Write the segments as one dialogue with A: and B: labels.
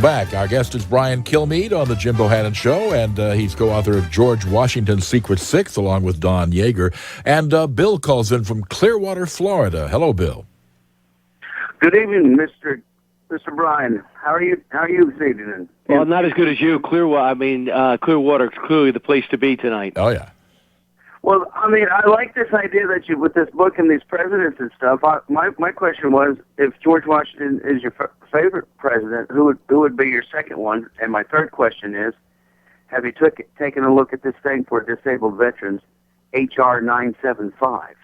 A: back. Our guest is Brian Kilmeade on the Jim Bohannon Show, and he's co-author of George Washington's Secret Six, along with Don Yeager. And Bill calls in from Clearwater, Florida. Hello, Bill.
B: Good evening, Mr. Brian. How are you this evening?
C: Well, not as good as you. Clearwater's clearly the place to be tonight.
A: Oh, yeah.
B: Well, I like this idea that you, with this book and these presidents and stuff. My question was, if George Washington is your favorite president, who would be your second one? And my third question is, have you taken a look at this thing for disabled veterans, H.R. 975?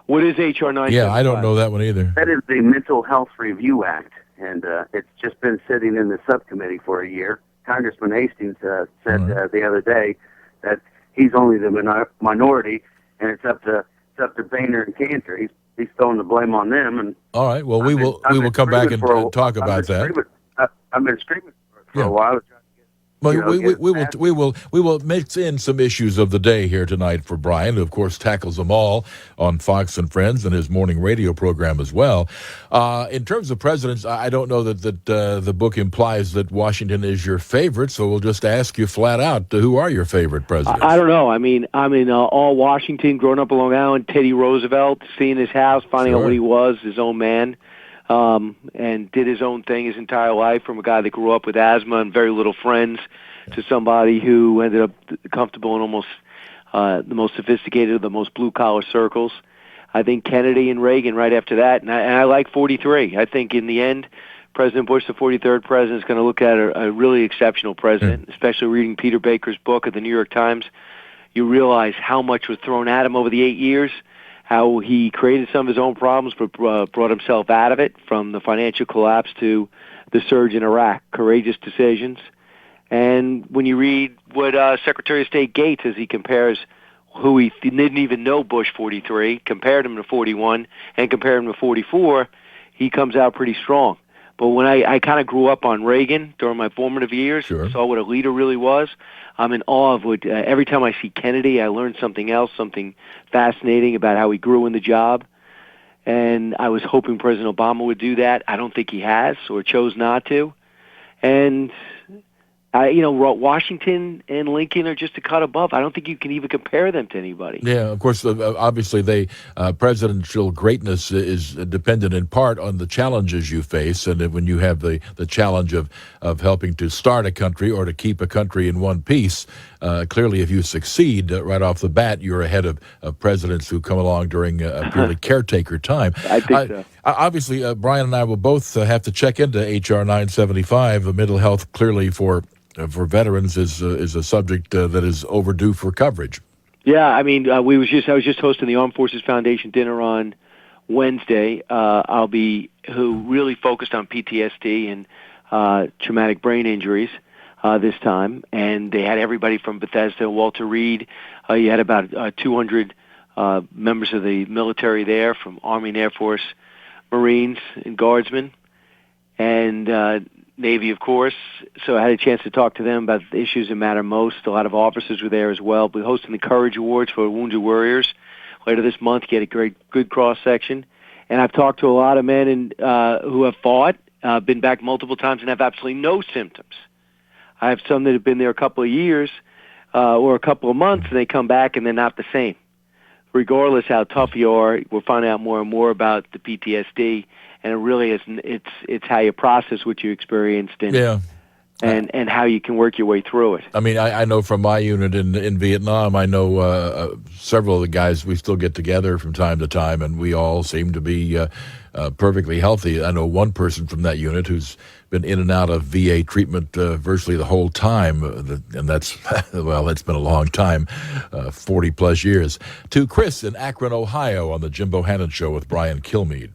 C: What is H.R. 975?
A: Yeah, I don't know that one either.
B: That is the Mental Health Review Act, and it's just been sitting in the subcommittee for a year. Congressman Hastings said the other day that he's only the minority, and it's up to Boehner and Cantor. He's throwing the blame on them. And
A: all right, well, we will come back and talk about that.
B: I've been screaming for a while.
A: Well, we will mix in some issues of the day here tonight for Brian, who of course tackles them all on Fox and Friends and his morning radio program as well. In terms of presidents, I don't know that the book implies that Washington is your favorite, so we'll just ask you flat out: who are your favorite presidents?
C: I don't know. I'm in all Washington, growing up on Long Island. Teddy Roosevelt, seeing his house, finding out what he was, his own man. And did his own thing his entire life, from a guy that grew up with asthma and very little friends to somebody who ended up comfortable in almost the most sophisticated, the most blue-collar circles. I think Kennedy and Reagan right after that, and I like 43. I think in the end, President Bush, the 43rd president, is going to look at a really exceptional president, especially reading Peter Baker's book at the New York Times. You realize how much was thrown at him over the 8 years, how he created some of his own problems but brought himself out of it, from the financial collapse to the surge in Iraq. Courageous decisions. And when you read what Secretary of State Gates, as he compares who he didn't even know, Bush 43, compared him to 41, and compared him to 44, he comes out pretty strong. But when I kind of grew up on Reagan during my formative years, saw what a leader really was, I'm in awe of what, every time I see Kennedy, I learn something else, something fascinating about how he grew in the job. And I was hoping President Obama would do that. I don't think he has, or chose not to. And Washington and Lincoln are just a cut above. I don't think you can even compare them to anybody.
A: Yeah, of course, obviously, presidential greatness is dependent in part on the challenges you face. And when you have the challenge of helping to start a country or to keep a country in one piece, clearly if you succeed right off the bat, you're ahead of presidents who come along during a purely caretaker time.
C: I think so.
A: Obviously, Brian and I will both have to check into H.R. 975. Mental health, clearly, for veterans is a subject that is overdue for coverage. Yeah,
C: I was just hosting the Armed Forces Foundation dinner on Wednesday. I'll be really focused on PTSD and traumatic brain injuries this time, and they had everybody from Bethesda, Walter Reed. You had about 200 members of the military there, from Army and Air Force, Marines and Guardsmen, and Navy, of course. So I had a chance to talk to them about the issues that matter most. A lot of officers were there as well. We're hosting the Courage Awards for Wounded Warriors later this month. Get a good cross-section. And I've talked to a lot of men who have fought, been back multiple times, and have absolutely no symptoms. I have some that have been there a couple of years or a couple of months, and they come back and they're not the same. Regardless how tough you are, we're finding out more and more about the PTSD, and it really is it's how you process what you experienced and how you can work your way through it.
A: I know from my unit in Vietnam, I know several of the guys, we still get together from time to time, and we all seem to be perfectly healthy. I know one person from that unit who's been in and out of VA treatment virtually the whole time, and that's, that's been a long time, 40-plus years. To Chris in Akron, Ohio, on the Jim Bohannon Show with Brian Kilmeade.